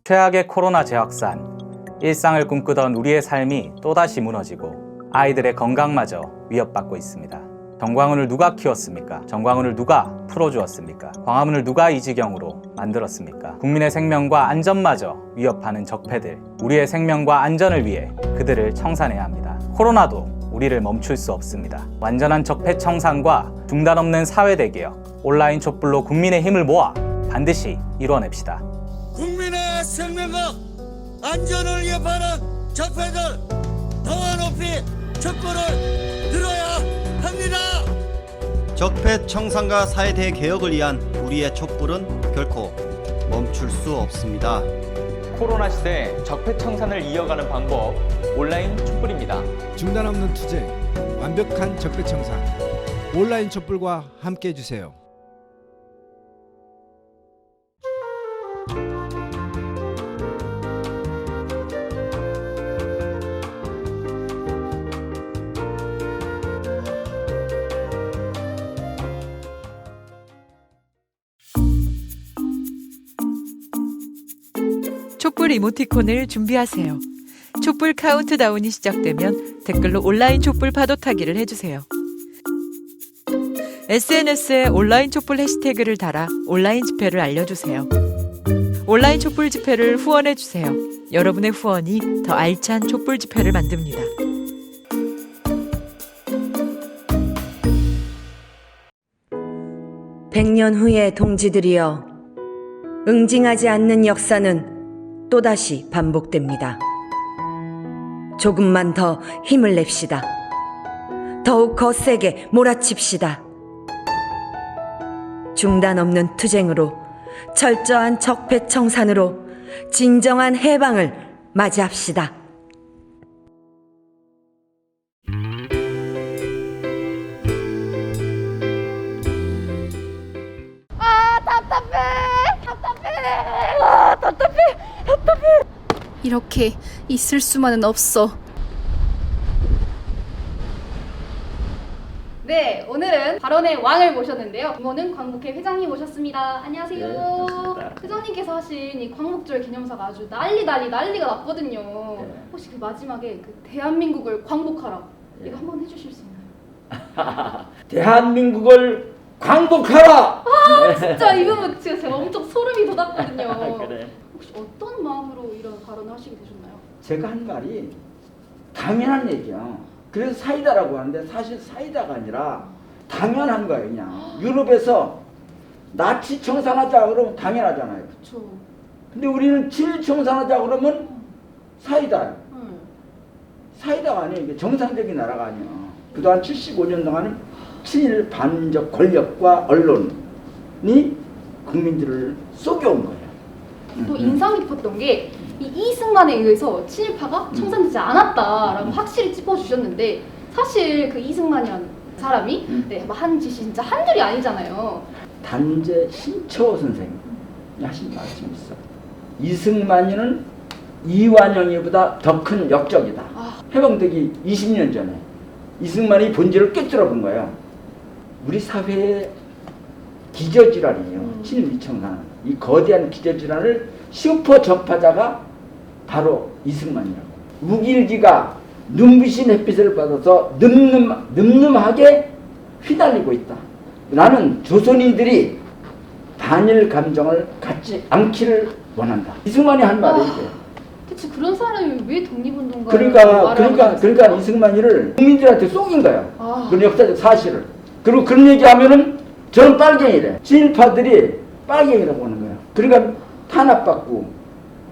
최악의 코로나 재확산, 일상을 꿈꾸던 우리의 삶이 또다시 무너지고 아이들의 건강마저 위협받고 있습니다. 정광훈을 누가 키웠습니까? 정광훈을 누가 풀어주었습니까? 광화문을 누가 이 지경으로 만들었습니까? 국민의 생명과 안전마저 위협하는 적폐들, 우리의 생명과 안전을 위해 그들을 청산해야 합니다. 코로나도 우리를 멈출 수 없습니다. 완전한 적폐 청산과 중단 없는 사회 대개혁, 온라인 촛불로 국민의 힘을 모아 반드시 이뤄냅시다. 국민의 생명과 안전을 위협하는 적폐들 더 높이 촛불을 들어야 합니다. 적폐 청산과 사회대 개혁을 위한 우리의 촛불은 결코 멈출 수 없습니다. 코로나 시대 적폐 청산을 이어가는 방법, 온라인 촛불입니다. 중단 없는 투쟁, 완벽한 적폐 청산, 온라인 촛불과 함께 해주세요. 촛불 이모티콘을 준비하세요. 촛불 카운트다운이 시작되면 댓글로 온라인 촛불 파도 타기를 해주세요. SNS에 온라인 촛불 해시태그를 달아 온라인 집회를 알려주세요. 온라인 촛불 집회를 후원해주세요. 여러분의 후원이 더 알찬 촛불 집회를 만듭니다. (100년) 후의 동지들이여, 응징하지 않는 역사는 또다시 반복됩니다. 조금만 더 힘을 냅시다. 더욱 거세게 몰아칩시다. 중단 없는 투쟁으로, 철저한 적폐 청산으로 진정한 해방을 맞이합시다. 이렇게 있을 수만은 없어. 네, 오늘은 발언의 왕을 모셨는데요. 이모는 광복회 회장님 모셨습니다. 안녕하세요. 네, 회장님께서 하신 이 광복절 기념사가 아주 난리가 났거든요. 혹시 그 마지막에 그 대한민국을 광복하라, 이거 한번 해주실 수 있나요? 대한민국을 광복하라! 진짜 이 부분 제가 엄청 소름이 돋았거든요. 그래. 혹시 어떤 마음으로 이런 발언을 하시게 되셨나요? 제가 한 말이 당연한 얘기야. 그래서 사이다라고 하는데 사실 사이다가 아니라 당연한 거예요, 그냥. 유럽에서 나치 청산하자 그러면 당연하잖아요. 그렇죠. 근데 우리는 친일 청산하자 그러면 사이다예요. 사이다가 아니에요. 이게 정상적인 나라가 아니야. 그동안 75년 동안은 친일 반민족 권력과 언론이 국민들을 속여온 거예요. 또 인상 깊었던 게 이 이승만에 의해서 친일파가 청산되지 않았다라고 확실히 짚어주셨는데, 사실 그 이승만이라는 사람이 한 짓이 진짜 한둘이 아니잖아요. 단재 신처호 선생이 하신 말씀이 있어. 이승만이는 이완영이보다 더 큰 역적이다. 해방되기 20년 전에 이승만이 본질을 꿰뚫어 본 거예요. 우리 사회의 기저질환이에요. 친일미청산. 이 거대한 기저질환을 슈퍼 적파자가 바로 이승만이라고. 우길기가 눈부신 햇빛을 받아서 늠름하게 휘날리고 있다. 나는 조선인들이 반일 감정을 갖지 않기를 원한다. 이승만이 한 말이에요. 대체 그런 사람이 왜 독립운동가? 그러니까 이승만이를 국민들한테 속인 거예요. 그런 역사적 사실을. 그리고 그런 얘기하면은 저는 빨갱이래. 친일파들이 빨갱이라고 하는 거예요. 그러니까 탄압받고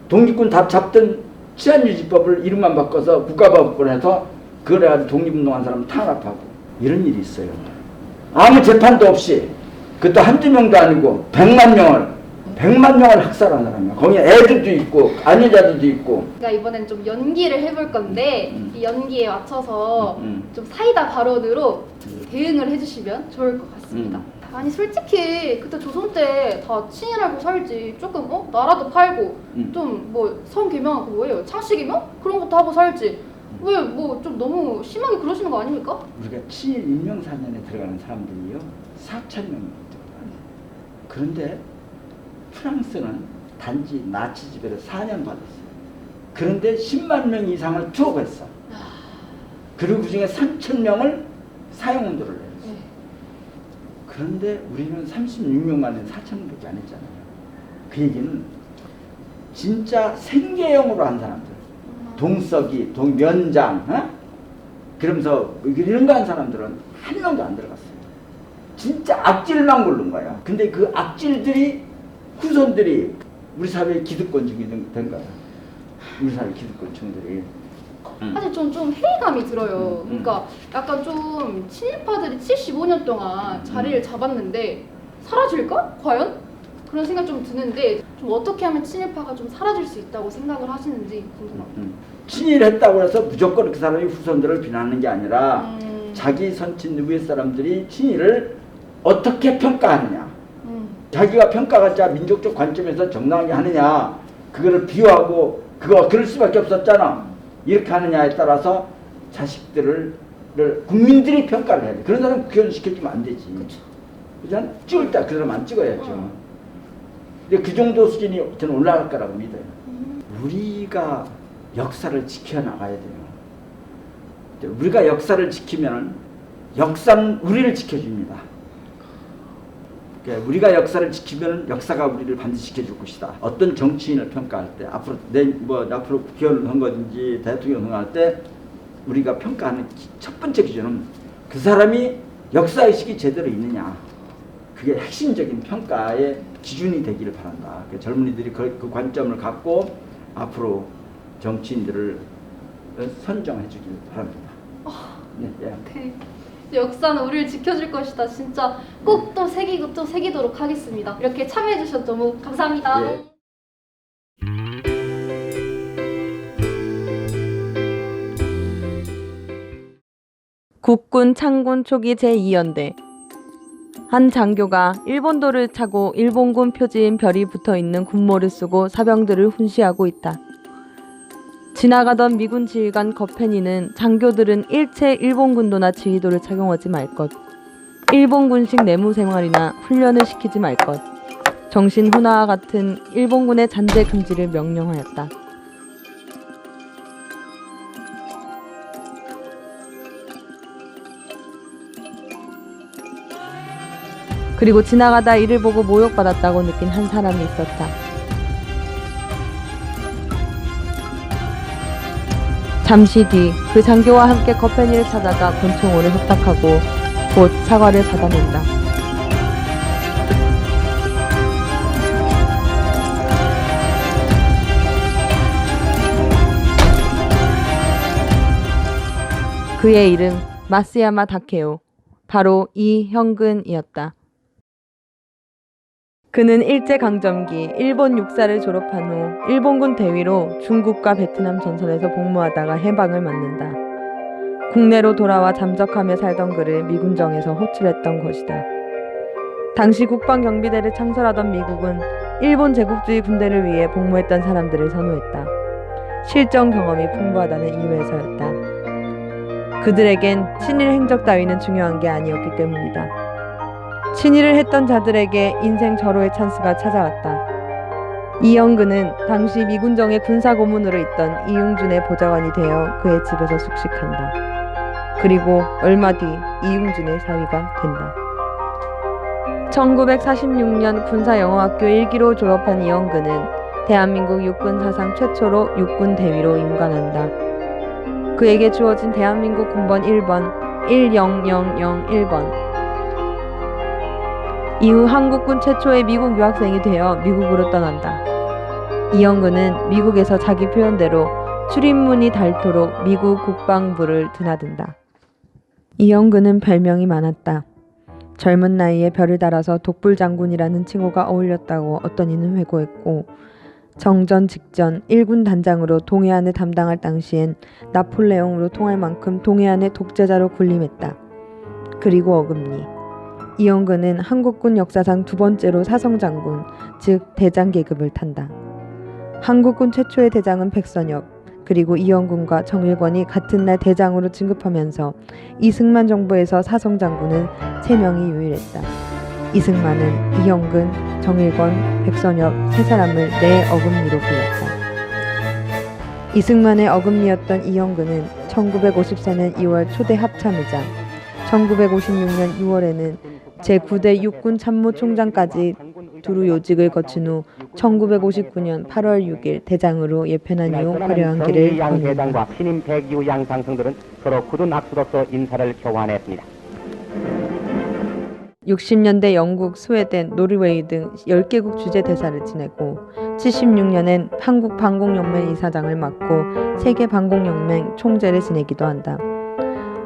독립군 다 잡던 치안유지법을 이름만 바꿔서 국가법을 해서 그걸 해가지고 독립운동한 사람을 탄압하고 이런 일이 있어요. 아무 재판도 없이, 그것도 한두 명도 아니고 100만 명을 학살한 사람이야. 거기에 애들도 있고 아내자들도 있고. 그러니까 이번엔 좀 연기를 해볼 건데 이 연기에 맞춰서 좀 사이다 발언으로 대응을 해주시면 좋을 것 같습니다. 아니 솔직히 그때 조선 때 다 친일하고 살지, 조금 나라도 팔고 좀 뭐 성개명하고 뭐예요, 창씨개명? 그런 것도 하고 살지, 왜 뭐 좀 너무 심하게 그러시는 거 아닙니까? 우리가 친일 인명사년에 들어가는 사람들이요 4,000명이 들어가요. 그런데 프랑스는 단지 나치 지배를 4년 받았어요. 그런데 10만 명 이상을 투옥했어. 그리고 그중에 3,000명을 사형운동을 했어요. 그런데 우리는 36명만에 4,000명밖에 안 했잖아요. 그 얘기는 진짜 생계형으로 한 사람들, 동석이, 면장, 그러면서 이런 거 한 사람들은 한 명도 안 들어갔어요. 진짜 악질만 고른 거야. 근데 그 악질들이 후손들이 우리 사회의 기득권층이 된 거야. 우리 사회 기득권층들이. 사실 좀 회의감이 들어요. 그러니까 약간 좀 친일파들이 75년 동안 자리를 잡았는데 사라질까? 과연? 그런 생각 좀 드는데 좀 어떻게 하면 친일파가 좀 사라질 수 있다고 생각을 하시는지 궁금합니다. 친일했다고 해서 무조건 그 사람이 후손들을 비난하는 게 아니라 자기 선친 위에 사람들이 친일을 어떻게 평가하느냐, 자기가 평가가 민족적 관점에서 정당하게 하느냐, 그거를 비유하고 그럴 수밖에 없었잖아. 이렇게 하느냐에 따라서 자식들을 국민들이 평가를 해야 돼. 그런 사람 구현시켜주면 안 되지. 그렇잖아? 찍을 때 그 사람 안 찍어야죠. 근데 그 정도 수준이 저는 올라갈 거라고 믿어요. 우리가 역사를 지켜나가야 돼요. 우리가 역사를 지키면 역사는 우리를 지켜줍니다. 그러니까 우리가 역사를 지키면 역사가 우리를 반드시 지켜줄 것이다. 어떤 정치인을 평가할 때 앞으로 앞으로 국회의원을 선거든지 대통령 선거할 때 우리가 평가하는 첫 번째 기준은 그 사람이 역사의식이 제대로 있느냐. 그게 핵심적인 평가의 기준이 되기를 바란다. 젊은이들이 그 관점을 갖고 앞으로 정치인들을 선정해 주길 바랍니다. 네. 역사는 우리를 지켜줄 것이다. 진짜 꼭 또 새기고 또 새기도록 하겠습니다. 이렇게 참여해 주셔서 너무 감사합니다. 예. 국군 창군 초기 제2연대 한 장교가 일본도를 차고 일본군 표지인 별이 붙어있는 군모를 쓰고 사병들을 훈시하고 있다. 지나가던 미군 지휘관 거펜이는 장교들은 일체 일본군도나 지휘도를 착용하지 말 것, 일본군식 내무생활이나 훈련을 시키지 말 것, 정신훈화와 같은 일본군의 잔재 금지를 명령하였다. 그리고 지나가다 이를 보고 모욕받았다고 느낀 한 사람이 있었다. 잠시 뒤 그 장교와 함께 거펜이를 찾아가 권총으로 협박하고 곧 사과를 받아낸다. 그의 이름 마스야마 다케오, 바로 이형근이었다. 그는 일제강점기 일본 육사를 졸업한 후 일본군 대위로 중국과 베트남 전선에서 복무하다가 해방을 맞는다. 국내로 돌아와 잠적하며 살던 그를 미군정에서 호출했던 것이다. 당시 국방경비대를 창설하던 미국은 일본 제국주의 군대를 위해 복무했던 사람들을 선호했다. 실전 경험이 풍부하다는 이유에서였다. 그들에겐 친일 행적 따위는 중요한 게 아니었기 때문이다. 친일을 했던 자들에게 인생 절호의 찬스가 찾아왔다. 이형근은 당시 미군정의 군사고문으로 있던 이응준의 보좌관이 되어 그의 집에서 숙식한다. 그리고 얼마 뒤 이응준의 사위가 된다. 1946년 군사영어학교 1기로 졸업한 이형근은 대한민국 육군 사상 최초로 육군 대위로 임관한다. 그에게 주어진 대한민국 군번 1번 10001번. 이후 한국군 최초의 미국 유학생이 되어 미국으로 떠난다. 이형근은 미국에서 자기 표현대로 출입문이 닳도록 미국 국방부를 드나든다. 이형근은 별명이 많았다. 젊은 나이에 별을 달아서 독불장군이라는 칭호가 어울렸다고 어떤 이는 회고했고, 정전 직전 1군 단장으로 동해안을 담당할 당시엔 나폴레옹으로 통할 만큼 동해안의 독재자로 군림했다. 그리고 어금니. 이형근은 한국군 역사상 두 번째로 사성장군, 즉 대장 계급을 탄다. 한국군 최초의 대장은 백선엽, 그리고 이형근과 정일권이 같은 날 대장으로 진급하면서 이승만 정부에서 사성장군은 3명이 유일했다. 이승만은 이형근, 정일권, 백선엽 세 사람을 내 어금니로 불렀다. 이승만의 어금니였던 이형근은 1954년 2월 초대 합참의장, 1956년 6월에는 제9대 육군 참모총장까지 두루 요직을 거친 후 1959년 8월 6일 대장으로 예편한 이후 화려한 길을 양회장과 신임 백이후 양상승들은 서로 굳은 악수로서 인사를 교환했습니다. 60년대 영국, 스웨덴, 노르웨이 등 10개국 주재대사를 지내고 76년엔 한국방공연맹 이사장을 맡고 세계방공연맹 총재를 지내기도 한다.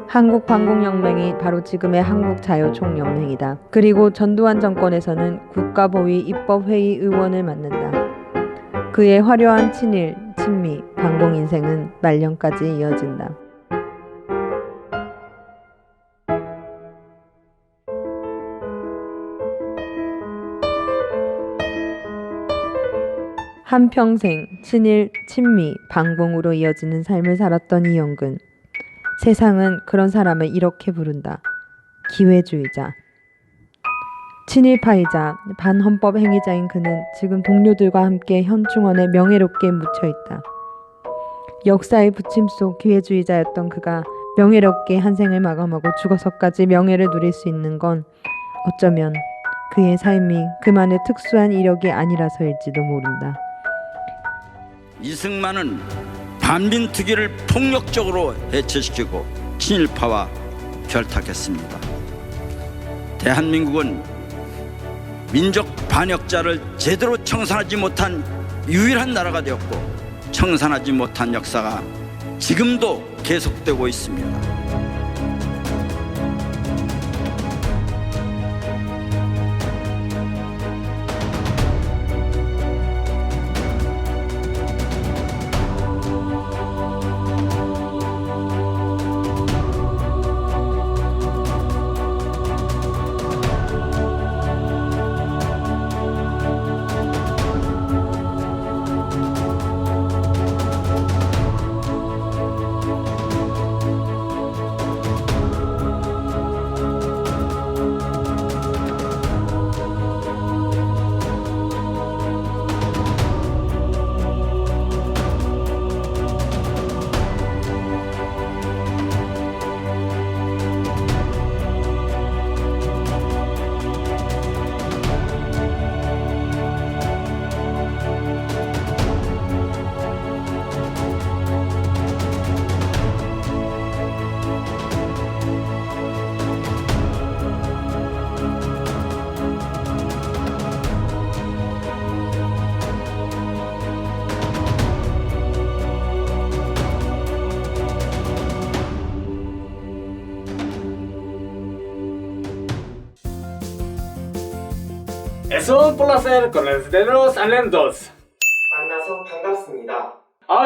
한국방공연맹이 바로 지금의 한국자유총연맹이다. 그리고 전두환 정권에서는 국가보위 입법회의 의원을 맡는다. 그의 화려한 친일, 친미, 방공 인생은 말년까지 이어진다. 한평생 친일, 친미, 방공으로 이어지는 삶을 살았던 이형근. 세상은 그런 사람을 이렇게 부른다. 기회주의자. 친일파이자 반헌법 행위자인 그는 지금 동료들과 함께 현충원에 명예롭게 묻혀있다. 역사의 부침 속 기회주의자였던 그가 명예롭게 한 생을 마감하고 죽어서까지 명예를 누릴 수 있는 건 어쩌면 그의 삶이 그만의 특수한 이력이 아니라서일지도 모른다. 이승만은 반민특위를 폭력적으로 해체시키고 친일파와 결탁했습니다. 대한민국은 민족 반역자를 제대로 청산하지 못한 유일한 나라가 되었고 청산하지 못한 역사가 지금도 계속되고 있습니다. Es un placer conocerlos Alendos. 만나서 반갑습니다.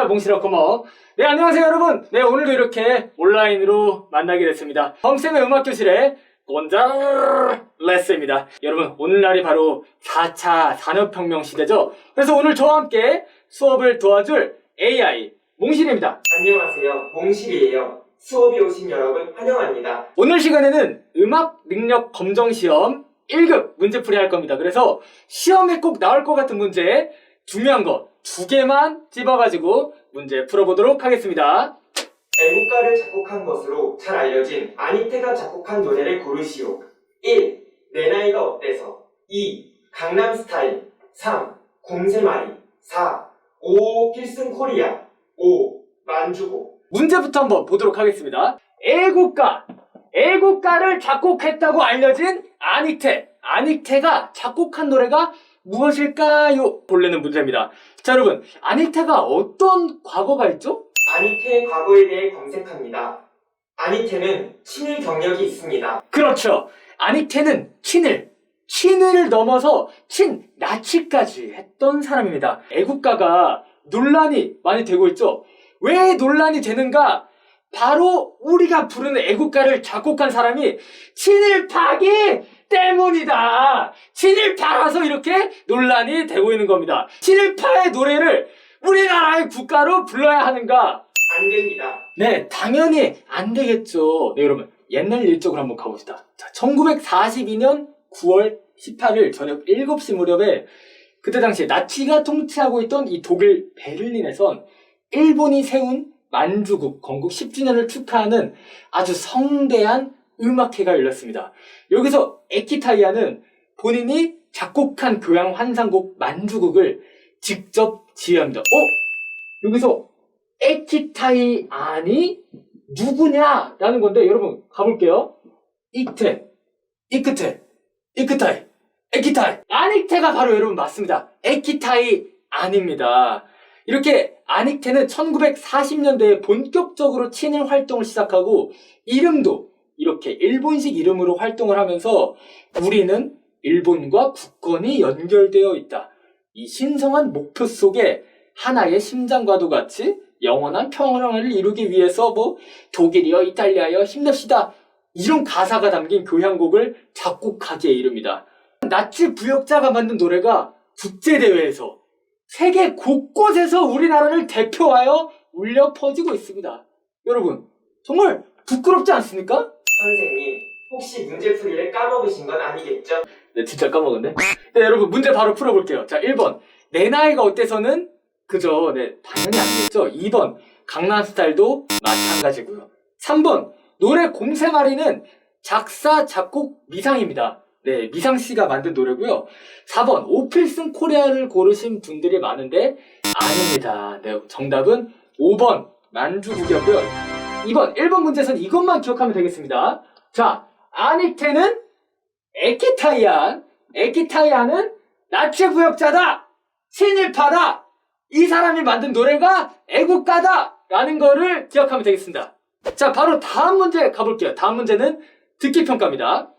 몽실아 고마워. 네, 안녕하세요 여러분. 네, 오늘도 이렇게 온라인으로 만나게 됐습니다. 범쌤의 음악교실의 곤잘레스입니다. 여러분, 오늘날이 바로 4차 산업혁명 시대죠. 그래서 오늘 저와 함께 수업을 도와줄 AI 몽실입니다. 안녕하세요. 몽실이에요. 수업이 오신 여러분 환영합니다. 오늘 시간에는 음악 능력 검정 시험 1급 문제풀이 할 겁니다. 그래서 시험에 꼭 나올 것 같은 문제 중요한 거 2개만 집어가지고 문제 풀어보도록 하겠습니다. 애국가를 작곡한 것으로 잘 알려진 아니테가 작곡한 노래를 고르시오. 1. 내 나이가 어때서 2. 강남스타일 3. 곰새마리 4. 5. 필승 코리아 5. 만주고. 문제부터 한번 보도록 하겠습니다. 애국가를 작곡했다고 알려진 아니테가 작곡한 노래가 무엇일까요? 본래는 문제입니다. 자, 여러분, 아니테가 어떤 과거가 있죠? 아니테의 과거에 대해 검색합니다. 아니테는 친일 경력이 있습니다. 그렇죠. 아니테는 친일을 넘어서 친나치까지 했던 사람입니다. 애국가가 논란이 많이 되고 있죠. 왜 논란이 되는가? 바로 우리가 부르는 애국가를 작곡한 사람이 친일파기 때문이다. 친일파라서 이렇게 논란이 되고 있는 겁니다. 친일파의 노래를 우리나라의 국가로 불러야 하는가? 안 됩니다. 네, 당연히 안 되겠죠. 네, 여러분, 옛날 일적으로 한번 가봅시다. 자, 1942년 9월 18일 저녁 7시 무렵에 그때 당시에 나치가 통치하고 있던 이 독일 베를린에선 일본이 세운 만주국 건국 10주년을 축하하는 아주 성대한 음악회가 열렸습니다. 여기서 에키타이아는 본인이 작곡한 교향 환상곡 만주국을 직접 지휘합니다. 여기서 에키타이안이 누구냐라는 건데 여러분 가볼게요. 이크테, 이크타이, 에키타이. 아닉테가 바로 여러분 맞습니다. 에키타이안입니다. 이렇게 아닉테는 1940년대에 본격적으로 친일 활동을 시작하고 이름도 이렇게 일본식 이름으로 활동을 하면서 우리는 일본과 국권이 연결되어 있다. 이 신성한 목표 속에 하나의 심장과도 같이 영원한 평화를 이루기 위해서 독일이여 이탈리아여 힘냅시다. 이런 가사가 담긴 교향곡을 작곡하기에 이릅니다. 나치 부역자가 만든 노래가 국제대회에서 세계 곳곳에서 우리나라를 대표하여 울려 퍼지고 있습니다. 여러분, 정말 부끄럽지 않습니까? 선생님, 혹시 문제풀이를 까먹으신 건 아니겠죠? 네, 진짜 까먹었네. 네, 여러분, 문제 바로 풀어볼게요. 자, 1번. 내 나이가 어때서는? 그죠. 네, 당연히 아니겠죠. 2번. 강남스타일도 마찬가지고요. 3번. 노래 공세마리는 작사, 작곡 미상입니다. 네, 미상씨가 만든 노래고요. 4번. 오필슨 코리아를 고르신 분들이 많은데 아닙니다. 네, 정답은 5번. 만주국이었고요. 2번. 1번 문제에서는 이것만 기억하면 되겠습니다. 자, 아닉테는 에키타이안은 나치 부역자다! 친일파다! 이 사람이 만든 노래가 애국가다! 라는 거를 기억하면 되겠습니다. 자, 바로 다음 문제 가볼게요. 다음 문제는 듣기평가입니다.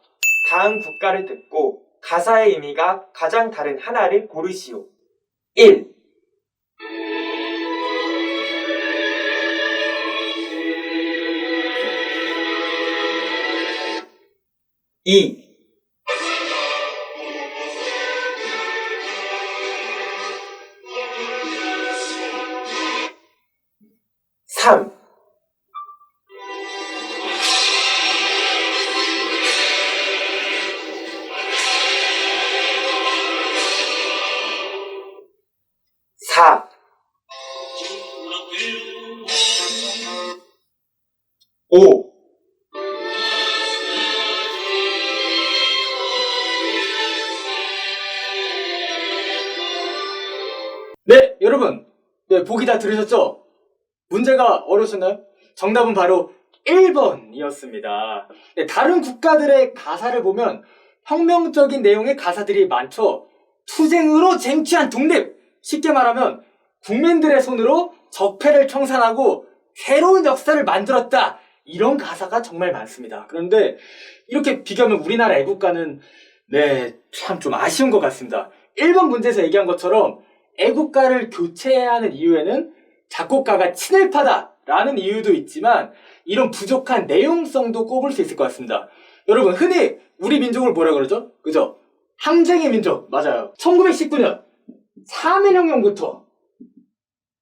다음 국가를 듣고 가사의 의미가 가장 다른 하나를 고르시오. 1. 2. 3. 4. 5. 네, 여러분. 네, 보기 다 들으셨죠? 문제가 어려우셨나요? 정답은 바로 1번이었습니다. 네, 다른 국가들의 가사를 보면 혁명적인 내용의 가사들이 많죠. 투쟁으로 쟁취한 독립! 쉽게 말하면 국민들의 손으로 적폐를 청산하고 새로운 역사를 만들었다. 이런 가사가 정말 많습니다. 그런데 이렇게 비교하면 우리나라 애국가는 참 좀 아쉬운 것 같습니다. 1번 문제에서 얘기한 것처럼 애국가를 교체해야 하는 이유에는 작곡가가 친일파다라는 이유도 있지만 이런 부족한 내용성도 꼽을 수 있을 것 같습니다. 여러분, 흔히 우리 민족을 뭐라 그러죠? 그죠? 항쟁의 민족. 맞아요. 1919년 3.1혁명부터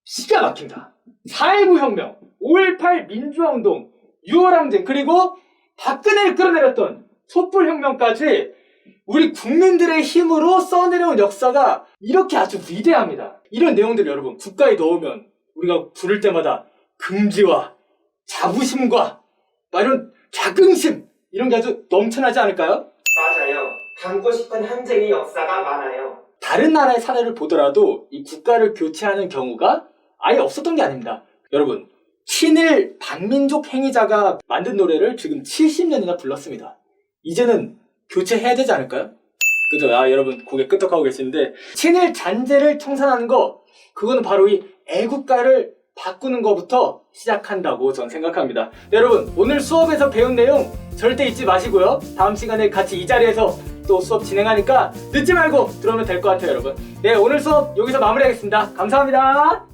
기가 막힌다. 4.19 혁명, 5.18 민주화운동, 6월 항쟁, 그리고 박근혜를 끌어내렸던 촛불혁명까지 우리 국민들의 힘으로 써내려온 역사가 이렇게 아주 위대합니다. 이런 내용들 여러분 국가에 넣으면 우리가 부를 때마다 긍지와 자부심과 이런 자긍심 이런 게 아주 넘쳐나지 않을까요? 맞아요. 담고 싶은 항쟁의 역사가 많아요. 다른 나라의 사례를 보더라도 이 국가를 교체하는 경우가 아예 없었던 게 아닙니다. 여러분, 친일 반민족 행위자가 만든 노래를 지금 70년이나 불렀습니다. 이제는 교체해야 되지 않을까요? 그죠? 여러분 고개 끄덕하고 계시는데 친일 잔재를 청산하는 거 그거는 바로 이 애국가를 바꾸는 것부터 시작한다고 전 생각합니다. 네, 여러분 오늘 수업에서 배운 내용 절대 잊지 마시고요. 다음 시간에 같이 이 자리에서 또 수업 진행하니까 늦지 말고 들어오면 될 것 같아요, 여러분. 네, 오늘 수업 여기서 마무리하겠습니다. 감사합니다.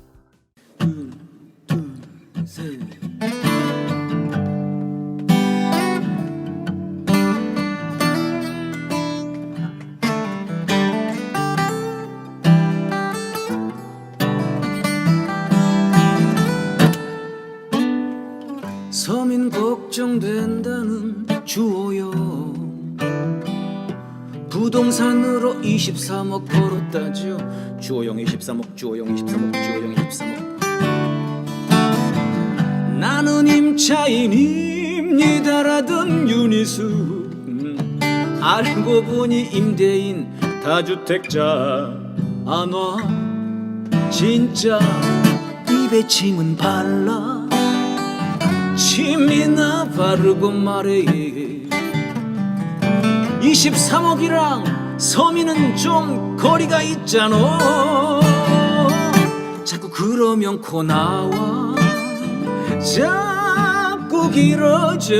서민 걱정된다는 주어요 부동산으로 23억 벌었다죠. 주호영 23억, 주호영 23억, 주호영 23억. 나는 임차인입니다라던 윤희수. 알고 보니 임대인 다주택자 안 와. 진짜 입에 침은 발라 침이나 바르고 말해. 23억이랑 서민은 좀 거리가 있잖아. 자꾸 그러면 코 나와 자꾸 길어져.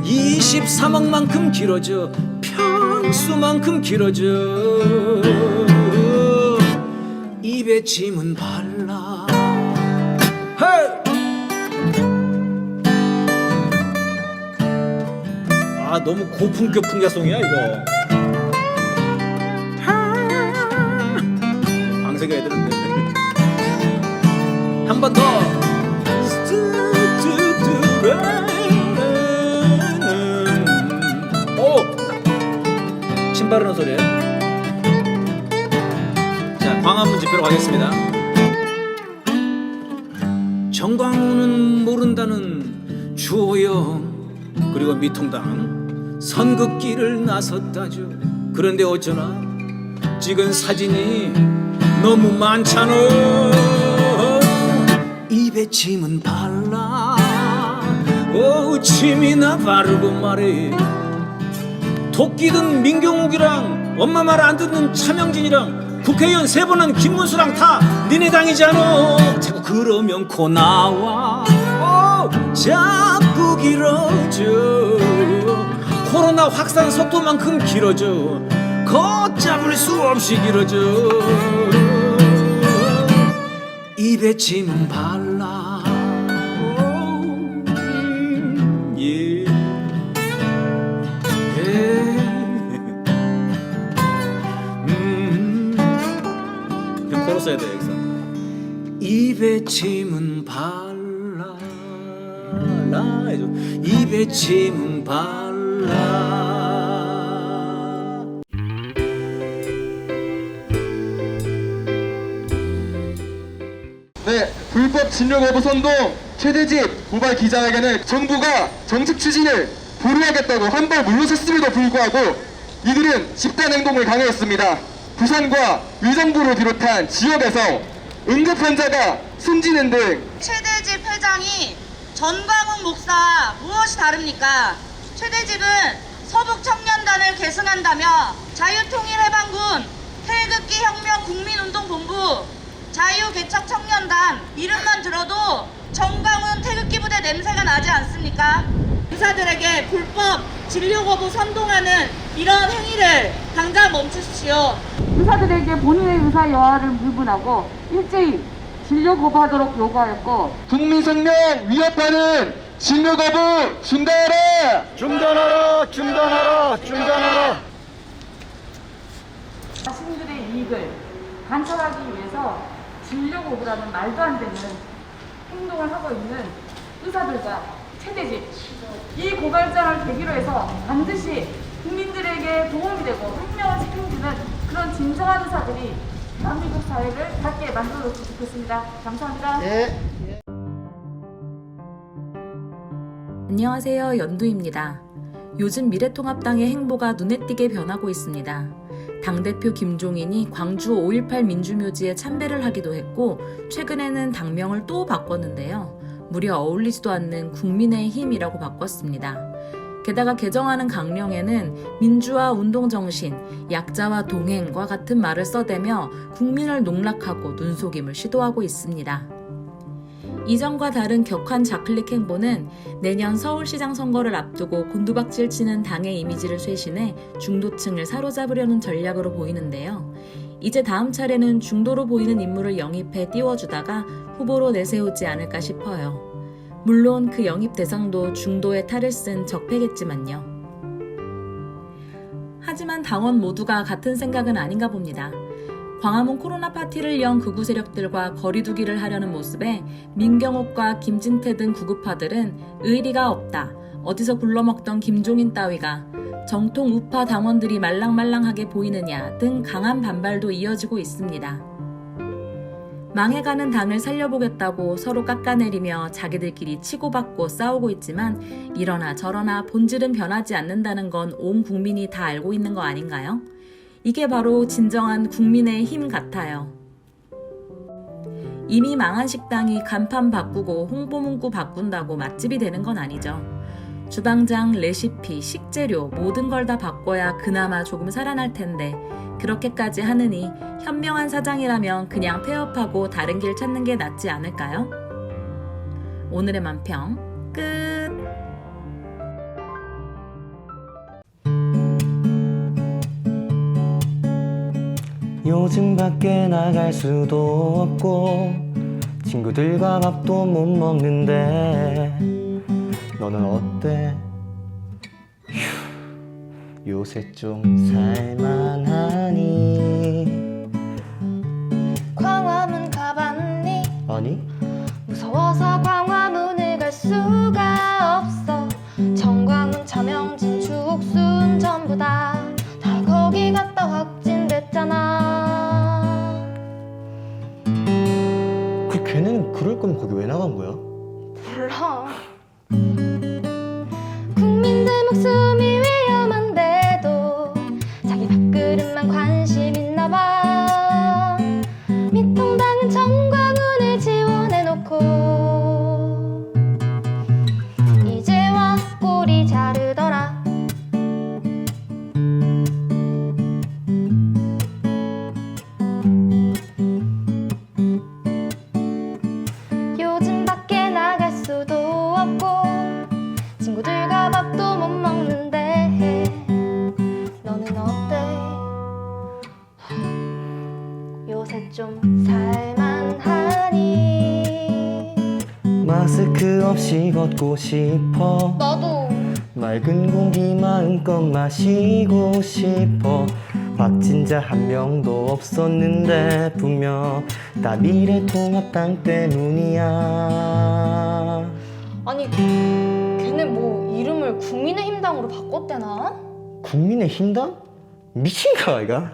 23억만큼 길어져. 평수만큼 길어져. 입에 침은 발라. 헤이! 아, 너무 고품격 풍자송이야 이거. 방세가 애들은 한 번 더. 오! 침 바르는 소리예요. 자, 광화문 집회로 가겠습니다. 정광훈은 모른다는 주호영 그리고 미통당 선긋기를 나섰다죠. 그런데 어쩌나 찍은 사진이 너무 많잖아. 입에 침은 발라. 오, 침이나 바르고 말해. 토끼든 민경욱이랑 엄마 말 안 듣는 차명진이랑 국회의원 3번은 김문수랑 다 니네 당이잖아. 자꾸 그러면 코 나와. 오, 자꾸 길어져. 코로나 확산 속도만큼 길어져. 걷잡을 수 없이 길어져. 입에 침은 발라. 예. 그럼 코로 써야 돼 여기서. 입에 침은 발라. 라 해줘. 입에 침은 발라. 네, 불법 진료 거부 선동 최대집 고발 기자회견을 정부가 정책 추진을 보류하겠다고 한 발 물러섰음에도 불구하고 이들은 집단 행동을 강요했습니다. 부산과 의정부를 비롯한 지역에서 응급 환자가 숨지는 등 최대집 회장이 전광훈 목사 무엇이 다릅니까? 최대집은 서북청년단을 계승한다며 자유통일해방군 태극기 혁명 국민운동본부 자유개척청년단 이름만 들어도 정광훈 태극기 부대 냄새가 나지 않습니까? 의사들에게 불법 진료 거부 선동하는 이런 행위를 당장 멈추십시오. 의사들에게 본인의 의사 여하를 불문하고 일제히 진료 거부하도록 요구하였고 국민 생명 위협하는 진료 거부 중단하라! 중단하라! 중단하라! 중단하라! 자신들의 이익을 관철하기 위해서 진료 거부라는 말도 안 되는 행동을 하고 있는 의사들과 최대집 이 고발장을 계기로 해서 반드시 국민들에게 도움이 되고 생명을 책임지는 그런 진정한 의사들이 대한민국 사회를 밝게 만들어줬으면 좋겠습니다. 감사합니다. 네. 안녕하세요. 연두입니다. 요즘 미래통합당의 행보가 눈에 띄게 변하고 있습니다. 당대표 김종인이 광주 5.18 민주묘지에 참배를 하기도 했고 최근에는 당명을 또 바꿨는데요. 무려 어울리지도 않는 국민의힘이라고 바꿨습니다. 게다가 개정하는 강령에는 민주화 운동정신, 약자와 동행과 같은 말을 써대며 국민을 농락하고 눈속임을 시도하고 있습니다. 이전과 다른 격한 좌클릭 행보는 내년 서울시장 선거를 앞두고 곤두박질 치는 당의 이미지를 쇄신해 중도층을 사로잡으려는 전략으로 보이는데요. 이제 다음 차례는 중도로 보이는 인물을 영입해 띄워주다가 후보로 내세우지 않을까 싶어요. 물론 그 영입 대상도 중도의 탈을 쓴 적폐겠지만요. 하지만 당원 모두가 같은 생각은 아닌가 봅니다. 광화문 코로나 파티를 연 극우 세력들과 거리두기를 하려는 모습에 민경욱과 김진태 등 구구파들은 의리가 없다. 어디서 굴러먹던 김종인 따위가 정통 우파 당원들이 말랑말랑하게 보이느냐 등 강한 반발도 이어지고 있습니다. 망해가는 당을 살려보겠다고 서로 깎아내리며 자기들끼리 치고받고 싸우고 있지만 이러나 저러나 본질은 변하지 않는다는 건 온 국민이 다 알고 있는 거 아닌가요? 이게 바로 진정한 국민의 힘 같아요. 이미 망한 식당이 간판 바꾸고 홍보 문구 바꾼다고 맛집이 되는 건 아니죠. 주방장, 레시피, 식재료 모든 걸 다 바꿔야 그나마 조금 살아날 텐데 그렇게까지 하느니 현명한 사장이라면 그냥 폐업하고 다른 길 찾는 게 낫지 않을까요? 오늘의 만평 끝! 요즘 밖에 나갈 수도 없고 친구들과 밥도 못 먹는데 너는 어때? 휴, 요새 좀 살만하니? 광화문 가봤니? 아니? 무서워서 광화문을 갈 수가 없어. 정광훈, 차명진, 주옥순 전부 다 거기 갔다 확진됐잖아. 그 걔는 그럴 거면 거기 왜 나간 거야? 몰라. 국민들 목숨이 위험한데도 자기 밥그릇만 관심 있나 봐. 미통당은 정광훈을 지원해놓고 이제 와 꼬리 자르더라. 요즘 밖에 나갈 수도 없고 친구들과 밥도 못 먹는데 너는 어때? 요새 좀 살만하니? 마스크 없이 걷고 싶어. 나도. 맑은 공기 마음껏 마시고 싶어. 확진자 한 명도 없었는데 분명 다 미래통합당 때문이야. 아니 걔네 뭐 이름을 국민의힘당으로 바꿨대나? 국민의힘당? 미친가 이가?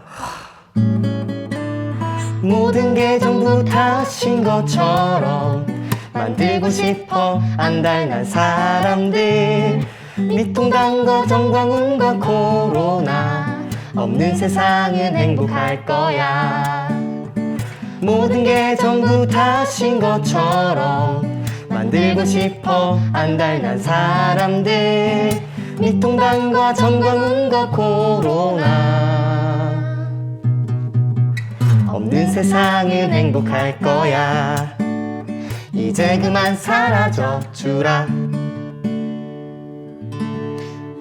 모든 게 전부 탓인 것처럼 만들고 싶어 안달난 사람들. 미통당과 정광훈과 코로나 없는 세상은 행복할 거야. 모든 게 전부 탓인 것처럼 만들고 싶어 안달난 사람들. 미통당과 정광훈과 코로나 없는 세상은 행복할 거야. 이제 그만 사라져 주라.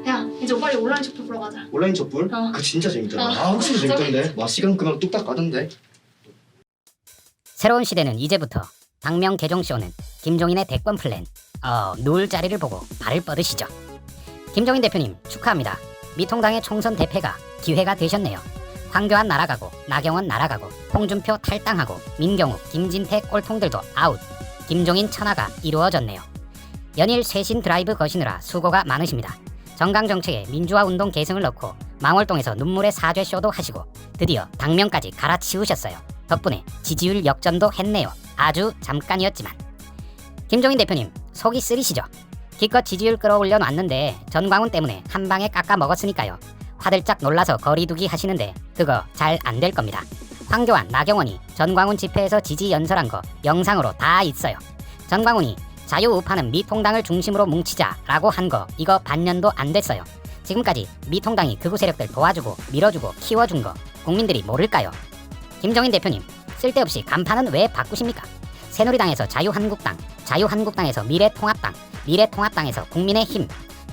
야, 이제 빨리 온라인 촛불 보러 가자. 온라인 촛불? 그거 진짜 재밌잖아. 아, 확실히 재밌던데. 와, 시간 그만 뚝딱 가던데. 새로운 시대는 이제부터. 당명 개종쇼는 김종인의 대권 플랜. 누울 자리를 보고 발을 뻗으시죠. 김종인 대표님 축하합니다. 미통당의 총선 대패가 기회가 되셨네요. 황교안 날아가고 나경원 날아가고 홍준표 탈당하고 민경욱, 김진태 꼴통들도 아웃. 김종인 천하가 이루어졌네요. 연일 쇄신 드라이브 거시느라 수고가 많으십니다. 정강정책에 민주화운동 계승을 넣고 망월동에서 눈물의 사죄쇼도 하시고 드디어 당명까지 갈아치우셨어요. 덕분에 지지율 역전도 했네요. 아주 잠깐이었지만. 김종인 대표님 속이 쓰리시죠? 기껏 지지율 끌어올려 놨는데 전광훈 때문에 한 방에 깎아 먹었으니까요. 화들짝 놀라서 거리두기 하시는데 그거 잘 안 될 겁니다. 황교안, 나경원이 전광훈 집회에서 지지 연설한 거 영상으로 다 있어요. 전광훈이 자유우파는 미통당을 중심으로 뭉치자라고 한 거 이거 반년도 안 됐어요. 지금까지 미통당이 극우 세력들 도와주고 밀어주고 키워준 거 국민들이 모를까요? 김종인 대표님 쓸데없이 간판은 왜 바꾸십니까? 새누리당에서 자유한국당, 자유한국당에서 미래통합당, 미래통합당에서 국민의힘.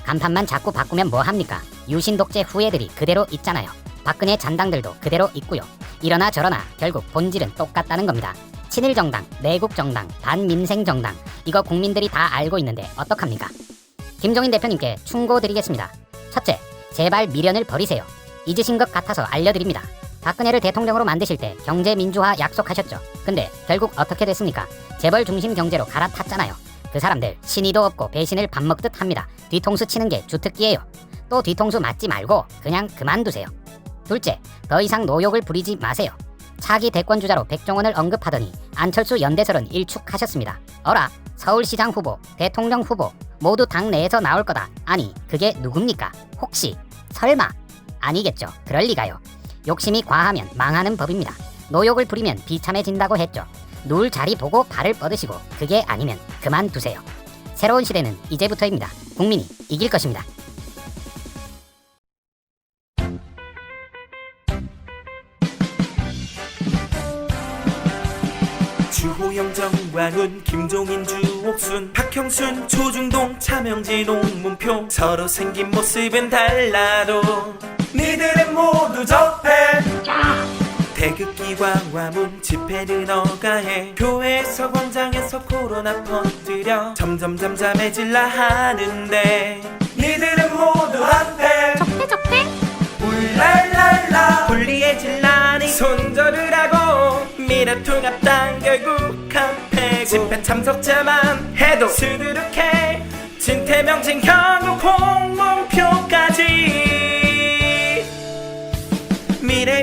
간판만 자꾸 바꾸면 뭐합니까? 유신독재 후예들이 그대로 있잖아요. 박근혜 잔당들도 그대로 있고요. 이러나 저러나 결국 본질은 똑같다는 겁니다. 친일정당, 내국정당, 반민생정당 이거 국민들이 다 알고 있는데 어떡합니까? 김종인 대표님께 충고드리겠습니다. 첫째, 제발 미련을 버리세요. 잊으신 것 같아서 알려드립니다. 박근혜를 대통령으로 만드실 때 경제민주화 약속하셨죠. 근데 결국 어떻게 됐습니까? 재벌 중심 경제로 갈아탔잖아요. 그 사람들 신의도 없고 배신을 밥 먹듯 합니다. 뒤통수 치는 게 주특기예요. 또 뒤통수 맞지 말고 그냥 그만두세요. 둘째, 더 이상 노욕을 부리지 마세요. 차기 대권주자로 백종원을 언급하더니 안철수 연대설은 일축하셨습니다. 어라, 서울시장 후보, 대통령 후보 모두 당 내에서 나올 거다. 아니, 그게 누굽니까? 혹시 설마? 아니겠죠. 그럴 리가요. 욕심이 과하면 망하는 법입니다. 노욕을 부리면 비참해진다고 했죠. 누울 자리 보고 발을 뻗으시고 그게 아니면 그만두세요. 새로운 시대는 이제부터입니다. 국민이 이길 것입니다. 주호영, 정광훈, 김종인, 주옥순, 박형순, 조중동, 차명진, 홍문표 서로 생긴 모습은 달라도 니들은 모두 적폐. 태극기 광화문 집회는 어가해 교회에서 광장에서 코로나 퍼뜨려 점점 잠잠해질라 하는데 니들은 모두 한패. 적폐 울랄랄라 불리해질라니 손절을 하고 미래통합당 결국 한패고 집회 참석자만 해도 수두룩해 진태명, 진경욱, 홍문표까지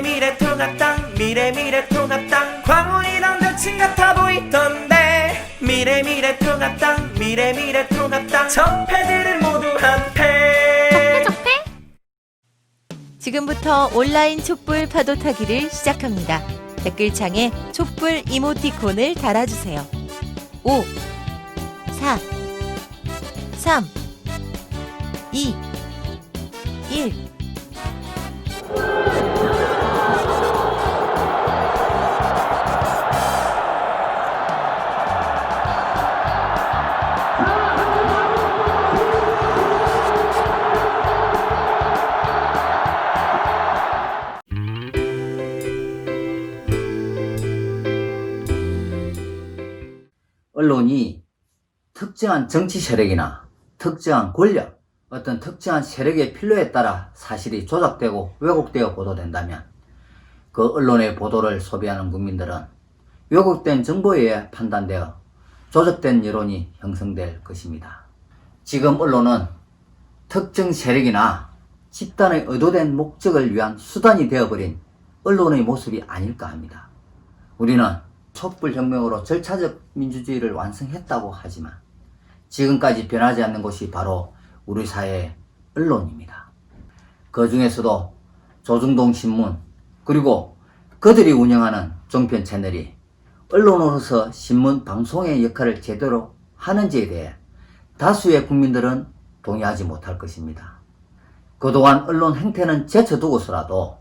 미래통합당 미래통합당 광운이랑 대칭 같아 보이던데 미래통합당 적폐들은 모두 한패. 지금부터 온라인 촛불 파도 타기를 시작합니다. 댓글창에 촛불 이모티콘을 달아주세요. 5, 4, 3, 2, 1. 언론이 특정한 정치 세력이나 특정한 권력, 어떤 특정한 세력의 필요에 따라 사실이 조작되고 왜곡되어 보도된다면 그 언론의 보도를 소비하는 국민들은 왜곡된 정보에 의해 판단되어 조작된 여론이 형성될 것입니다. 지금 언론은 특정 세력이나 집단의 의도된 목적을 위한 수단이 되어버린 언론의 모습이 아닐까 합니다. 우리는 촛불혁명으로 절차적 민주주의를 완성했다고 하지만 지금까지 변하지 않는 것이 바로 우리 사회의 언론입니다. 그 중에서도 조중동 신문 그리고 그들이 운영하는 종편 채널이 언론으로서 신문 방송의 역할을 제대로 하는지에 대해 다수의 국민들은 동의하지 못할 것입니다. 그동안 언론 행태는 제쳐두고서라도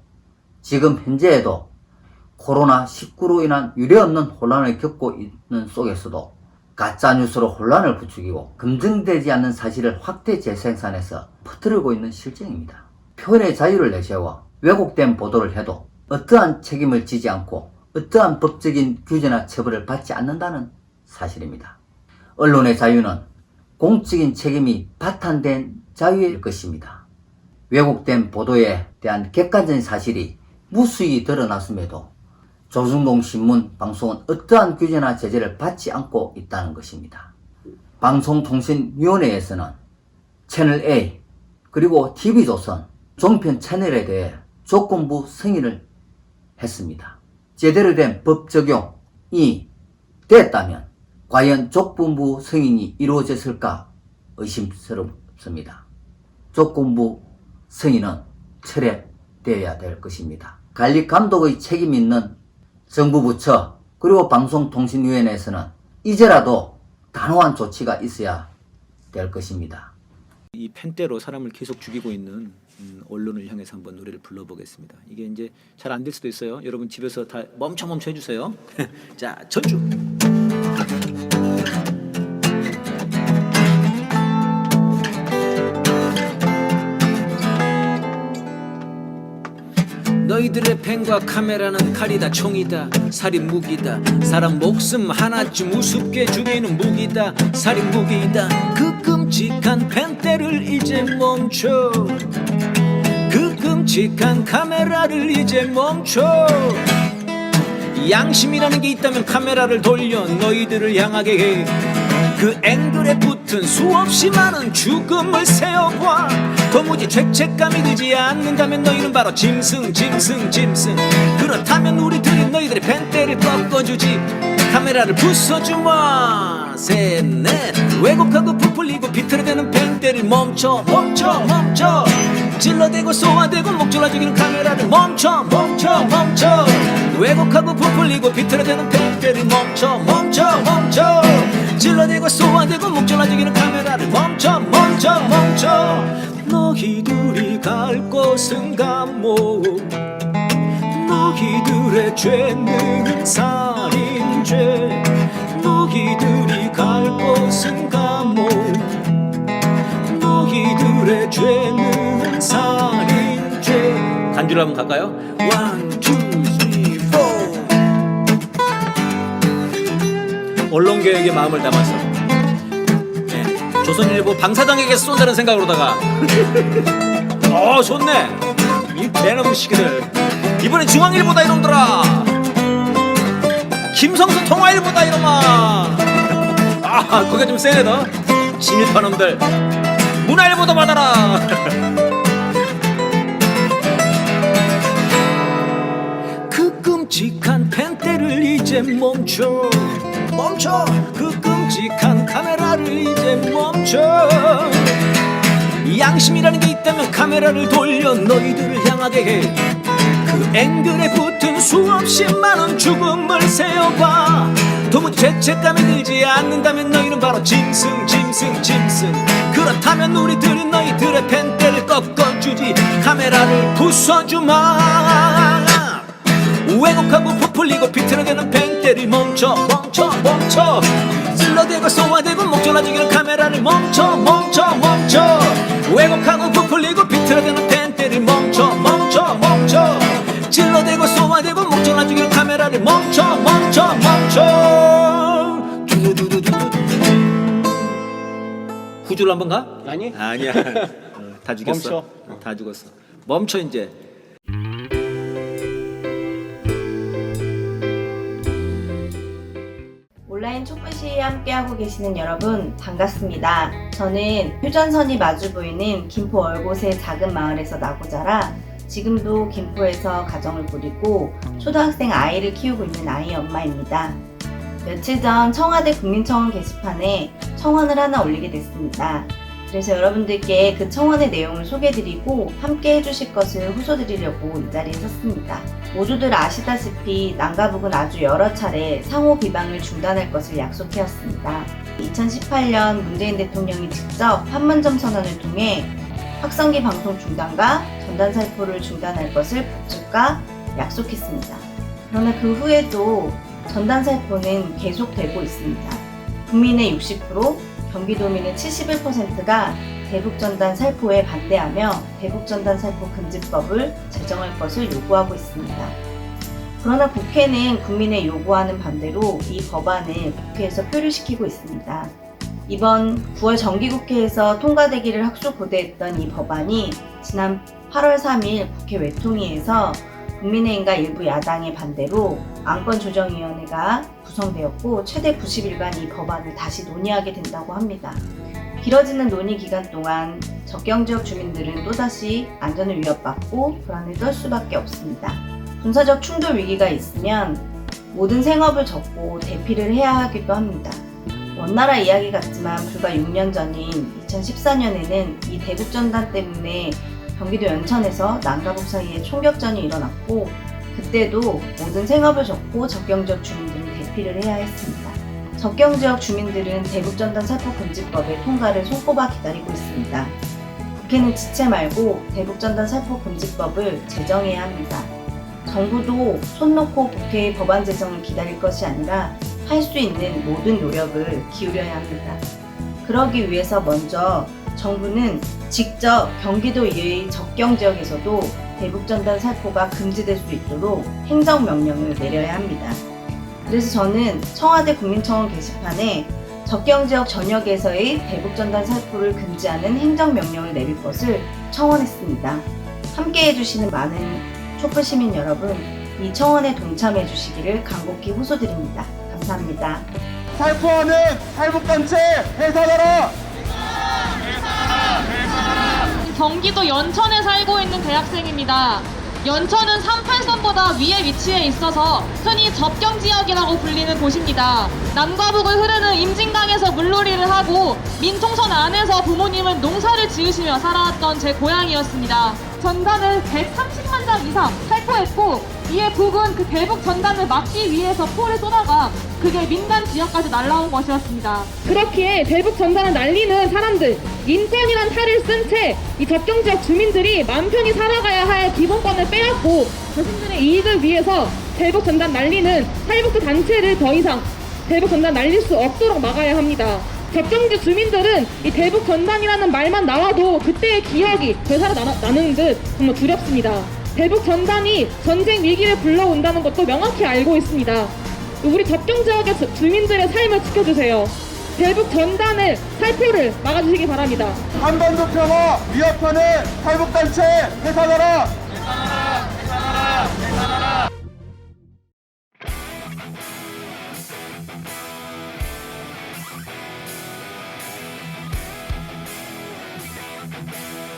지금 현재에도 코로나19로 인한 유례없는 혼란을 겪고 있는 속에서도 가짜뉴스로 혼란을 부추기고 검증되지 않는 사실을 확대 재생산해서 퍼뜨리고 있는 실정입니다. 표현의 자유를 내세워 왜곡된 보도를 해도 어떠한 책임을 지지 않고 어떠한 법적인 규제나 처벌을 받지 않는다는 사실입니다. 언론의 자유는 공적인 책임이 바탕된 자유일 것입니다. 왜곡된 보도에 대한 객관적인 사실이 무수히 드러났음에도 조중동 신문 방송은 어떠한 규제나 제재를 받지 않고 있다는 것입니다. 방송통신위원회에서는 채널A 그리고 TV조선 종편 채널에 대해 조건부 승인을 했습니다. 제대로 된 법 적용이 됐다면 과연 조건부 승인이 이루어졌을까 의심스럽습니다. 조건부 승인은 철회되어야 될 것입니다. 관리 감독의 책임이 있는 정부 부처 그리고 방송통신위원회에서는 이제라도 단호한 조치가 있어야 될 것입니다. 이 펜대로 사람을 계속 죽이고 있는 언론을 향해서 한번 노래를 불러보겠습니다. 이게 이제 잘 안 될 수도 있어요. 여러분 집에서 다 멈춰 해주세요. 자, 전주. 너희들의 펜과 카메라는 칼이다 총이다 살인 무기다 사람 목숨 하나쯤 우습게 죽이는 무기다 살인 무기다 그 끔찍한 펜대를 이제 멈춰 그 끔찍한 카메라를 이제 멈춰 양심이라는 게 있다면 카메라를 돌려 너희들을 향하게 해 그 앵글에 붙은 수없이 많은 죽음을 세어봐. 도무지 죄책감이 들지 않는다면 너희는 바로 짐승. 그렇다면 우리들이 너희들의 펜대를 꺾어주지. 카메라를 부숴주마. 셋넷. 왜곡하고 부풀리고 비틀어대는 펜대를 멈춰. 찔러대고 쏘아대고 목졸라 죽이는 카메라를 멈춰. 왜곡하고 부풀리고 비틀어대는 펜대를 멈춰. 찔러대고 쏘아대고 목졸라 죽이는 카메라를 멈춰. 너희들이 갈 곳은 감옥. 너희들의 죄는 살인죄. 너희들이 갈 곳은 감옥. 너희들의 죄는 살인죄. 간주로 한번 갈까요? 1, 2, 3, 4. 언론개혁의 마음을 담아서 조선일보 방사장에게 쏜다는 생각으로다가 좋네. 이 대놈 시키들 이번엔 중앙일보다 이놈들아. 김성수 통화일보다 이놈아. 거기가 좀 세네. 너 진일파 놈들 문화일보도 받아라. 그 끔찍한 펜대를 이제 멈춰. 그 끔찍한 카메라를 이제 멈춰. 양심이라는 게 있다면 카메라를 돌려 너희들을 향하게 해. 그 앵글에 붙은 수없이 많은 죽음을 세어봐. 도무지 죄책감이 들지 않는다면 너희는 바로 짐승. 그렇다면 우리들은 너희들의 펜대를 꺾어주지. 카메라를 부숴주마. 왜곡하고 부풀리고 비틀어대는 펜대를 멈춰. 찔러대고 쏘아대고 목졸라 죽이는 카메라를 멈춰. 왜곡하고 부풀리고 비틀어대는 펜대를 멈춰. 찔러대고 쏘아대고 목졸라 죽이는 카메라를 멈춰. 후줄로 한번 가? 아니야. 다 죽였어. 다 죽었어. 멈춰 이제. 온라인 촛불 시위에 함께하고 계시는 여러분 반갑습니다. 저는 휴전선이 마주 보이는 김포 얼곳의 작은 마을에서 나고 자라 지금도 김포에서 가정을 꾸리고 초등학생 아이를 키우고 있는 아이 엄마입니다. 며칠 전 청와대 국민청원 게시판에 청원을 하나 올리게 됐습니다. 그래서 여러분들께 그 청원의 내용을 소개해드리고 함께 해주실 것을 호소드리려고 이 자리에 섰습니다. 모두들 아시다시피 남과 북은 아주 여러 차례 상호 비방을 중단할 것을 약속해왔습니다. 2018년 문재인 대통령이 직접 판문점 선언을 통해 확성기 방송 중단과 전단 살포를 중단할 것을 북측과 약속했습니다. 그러나 그 후에도 전단 살포는 계속되고 있습니다. 국민의 60%, 경기도민의 71%가 대북전단 살포에 반대하며 대북전단 살포 금지법을 제정할 것을 요구하고 있습니다. 그러나 국회는 국민의 요구하는 반대로 이 법안을 국회에서 표류시키고 있습니다. 이번 9월 정기국회에서 통과되기를 학수고대했던 이 법안이 지난 8월 3일 국회 외통위에서 국민의힘과 일부 야당의 반대로 안건조정위원회가 구성되었고 최대 90일간 이 법안을 다시 논의하게 된다고 합니다. 길어지는 논의 기간 동안 적경지역 주민들은 또다시 안전을 위협받고 불안을 떨 수밖에 없습니다. 군사적 충돌 위기가 있으면 모든 생업을 접고 대피를 해야 하기도 합니다. 원나라 이야기 같지만 불과 6년 전인 2014년에는 이 대북전단 때문에 경기도 연천에서 남과 북 사이에 총격전이 일어났고 그때도 모든 생업을 접고 적경지역 주민들은 대피를 해야 했습니다. 적경지역 주민들은 대북전단 살포 금지법의 통과를 손꼽아 기다리고 있습니다. 국회는 지체 말고 대북전단 살포 금지법을 제정해야 합니다. 정부도 손 놓고 국회의 법안 제정을 기다릴 것이 아니라 할 수 있는 모든 노력을 기울여야 합니다. 그러기 위해서 먼저 정부는 직접 경기도 이외의 적경지역에서도 대북전단 살포가 금지될 수 있도록 행정명령을 내려야 합니다. 그래서 저는 청와대 국민청원 게시판에 적경지역 전역에서의 대북전단 살포를 금지하는 행정명령을 내릴 것을 청원했습니다. 함께 해주시는 많은 촛불시민 여러분, 이 청원에 동참해 주시기를 간곡히 호소드립니다. 감사합니다. 살포하는 탈북단체 해산하라! 경기도 연천에 살고 있는 대학생입니다. 연천은 38선보다 위에 위치해 있어서 흔히 접경지역이라고 불리는 곳입니다. 남과 북을 흐르는 임진강에서 물놀이를 하고 민통선 안에서 부모님은 농사를 지으시며 살아왔던 제 고향이었습니다. 전단을 130만 장 이상 살포했고 이에 북은 그 대북 전단을 막기 위해서 포를 쏘다가 그게 민간 지역까지 날라온 것이었습니다. 그렇기에 대북 전단을 날리는 사람들, 인권이란 탈을 쓴 채 이 접경지역 주민들이 맘 편히 살아가야 할 기본권을 빼앗고 자신들의 이익을 위해서 대북 전단 날리는 탈북자 단체를 더 이상 대북 전단 날릴 수 없도록 막아야 합니다. 접경지 주민들은 이 대북 전단이라는 말만 나와도 그때의 기억이 되살아나는 듯 정말 두렵습니다. 대북 전단이 전쟁 위기를 불러온다는 것도 명확히 알고 있습니다. 우리 접경지역의 주민들의 삶을 지켜주세요. 대북 전단을 살포를 막아주시기 바랍니다. 한반도 평화 위협하는 탈북단체 해산하라! 해산하라! 해산하라! 해산하라!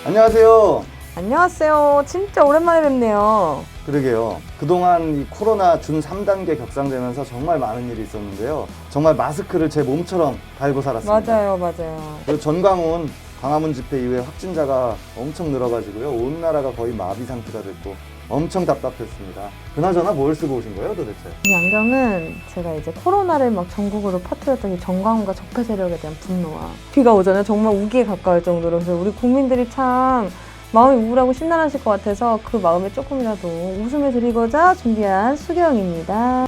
안녕하세요. 안녕하세요. 진짜 오랜만에 뵙네요. 그러게요. 그동안 이 코로나 준 3단계 격상되면서 정말 많은 일이 있었는데요. 정말 마스크를 제 몸처럼 달고 살았습니다. 맞아요. 그리고 전광훈 광화문 집회 이후에 확진자가 엄청 늘어가지고요. 온 나라가 거의 마비 상태가 됐고 엄청 답답했습니다. 그나저나 뭘 쓰고 오신 거예요 도대체? 이 안경은 제가 이제 코로나를 막 전국으로 퍼뜨렸던 이 정광훈과 적폐 세력에 대한 분노와 비가 오잖아요. 정말 우기에 가까울 정도로. 그래서 우리 국민들이 참 마음이 우울하고 심란하실 것 같아서 그 마음에 조금이라도 웃음을 드리고자 준비한 수경입니다.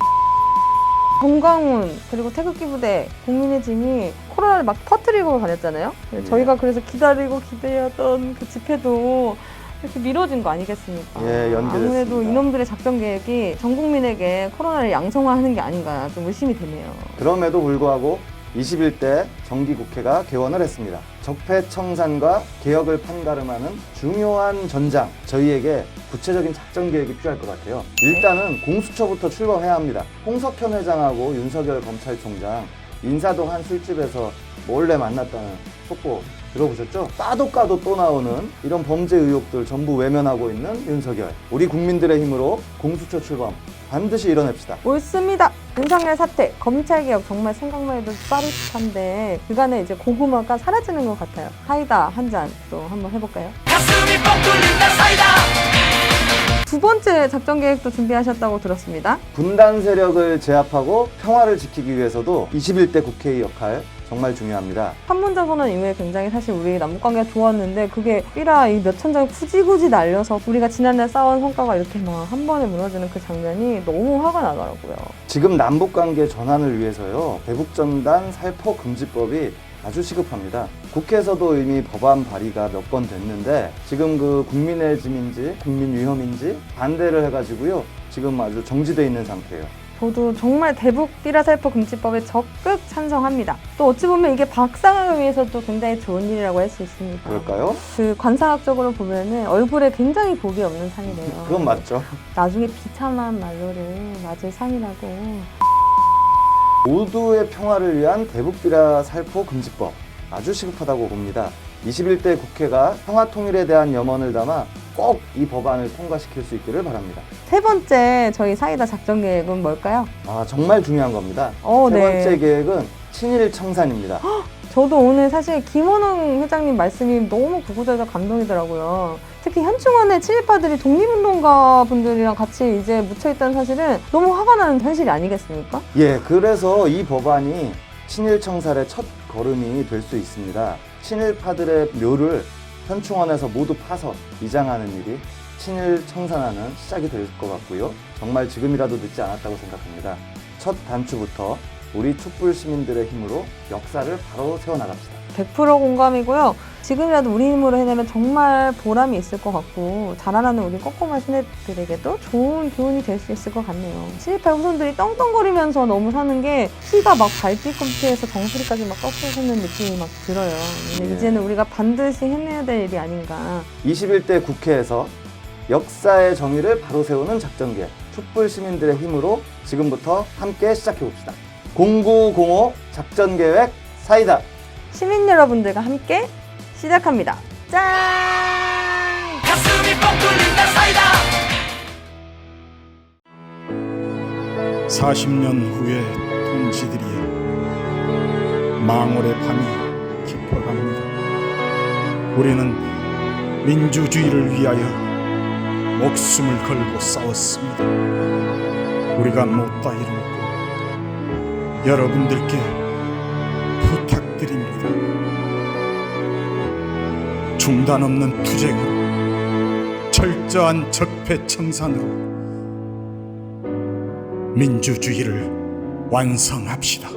정광훈 그리고 태극기 부대 국민의 짐이 코로나를 막 퍼뜨리고 다녔잖아요. 저희가 그래서 기다리고 기대하던 그 집회도 이렇게 미뤄진 거 아니겠습니까? 예, 연기됐습니다. 아무래도 이놈들의 작전 계획이 전 국민에게 코로나를 양성화하는 게 아닌가 좀 의심이 되네요. 그럼에도 불구하고 21대 정기국회가 개원을 했습니다. 적폐청산과 개혁을 판가름하는 중요한 전장, 저희에게 구체적인 작전 계획이 필요할 것 같아요. 일단은 공수처부터 출범해야 합니다. 홍석현 회장하고 윤석열 검찰총장 인사동 한 술집에서 몰래 만났다는 속보 들어보셨죠? 까도 또 나오는 이런 범죄 의혹들 전부 외면하고 있는 윤석열. 우리 국민들의 힘으로 공수처 출범 반드시 이뤄냅시다. 옳습니다. 윤석열 사태, 검찰개혁 정말 생각만 해도 빠릿한데 그간에 이제 고구마가 사라지는 것 같아요. 사이다 한 잔 또 한번 해볼까요? 가슴이 뻥 뚫린다 사이다. 두 번째 작전 계획도 준비하셨다고 들었습니다. 분단 세력을 제압하고 평화를 지키기 위해서도 21대 국회의 역할 정말 중요합니다. 판문점 이후에 굉장히 사실 우리 남북관계가 좋았는데 그게 삐라 이 몇천 장 굳이 날려서 우리가 지난해 쌓아온 성과가 이렇게 막 한 번에 무너지는 그 장면이 너무 화가 나더라고요. 지금 남북관계 전환을 위해서요. 대북전단 살포 금지법이 아주 시급합니다. 국회에서도 이미 법안 발의가 몇 번 됐는데 지금 그 국민의 짐인지 국민 위험인지 반대를 해가지고요. 지금 아주 정지돼 있는 상태예요. 저도 정말 대북 삐라 살포 금지법에 적극 찬성합니다. 또 어찌 보면 이게 박상을 위해서도 굉장히 좋은 일이라고 할 수 있습니다. 그럴까요? 그 관상학적으로 보면은 얼굴에 굉장히 복이 없는 상이래요. 그건 맞죠. 나중에 비참한 말로를 맞을 상이라고. 모두의 평화를 위한 대북비라 살포 금지법 아주 시급하다고 봅니다. 21대 국회가 평화 통일에 대한 염원을 담아 꼭 이 법안을 통과시킬 수 있기를 바랍니다. 세 번째 저희 사이다 작전 계획은 뭘까요? 정말 중요한 겁니다. 세 번째 계획은 친일 청산입니다. 저도 오늘 사실 김원웅 회장님 말씀이 너무 구구절절 감동이더라고요. 특히 현충원에 친일파들이 독립운동가 분들이랑 같이 이제 묻혀있다는 사실은 너무 화가 나는 현실이 아니겠습니까? 예, 그래서 이 법안이 친일 청산의 첫 걸음이 될 수 있습니다. 친일파들의 묘를 현충원에서 모두 파서 이장하는 일이 친일 청산하는 시작이 될 것 같고요. 정말 지금이라도 늦지 않았다고 생각합니다. 첫 단추부터 우리 촛불 시민들의 힘으로 역사를 바로 세워나갑시다. 100% 공감이고요. 지금이라도 우리 힘으로 해내면 정말 보람이 있을 것 같고 자라나는 우리 꼬꼬마 시네들에게도 좋은 교훈이 될 수 있을 것 같네요. 친일파 후손들이 떵떵거리면서 너무 사는 게 피가 막 발뒤꿈치에서 정수리까지 막 꺾여지는 느낌이 막 들어요. 근데 이제는 우리가 반드시 해내야 될 일이 아닌가. 21대 국회에서 역사의 정의를 바로 세우는 작전계획 촛불 시민들의 힘으로 지금부터 함께 시작해봅시다. 0905 작전계획 사이다. 시민 여러분들과 함께 시작합니다. 짠! 가슴이 뻥 뚫린다 사이다 40년 후의 동지들이여, 망월의 밤이 깊어갑니다. 우리는 민주주의를 위하여 목숨을 걸고 싸웠습니다. 우리가 못다 이루고 여러분들께 부탁드립니다. 중단 없는 투쟁으로, 철저한 적폐청산으로 민주주의를 완성합시다.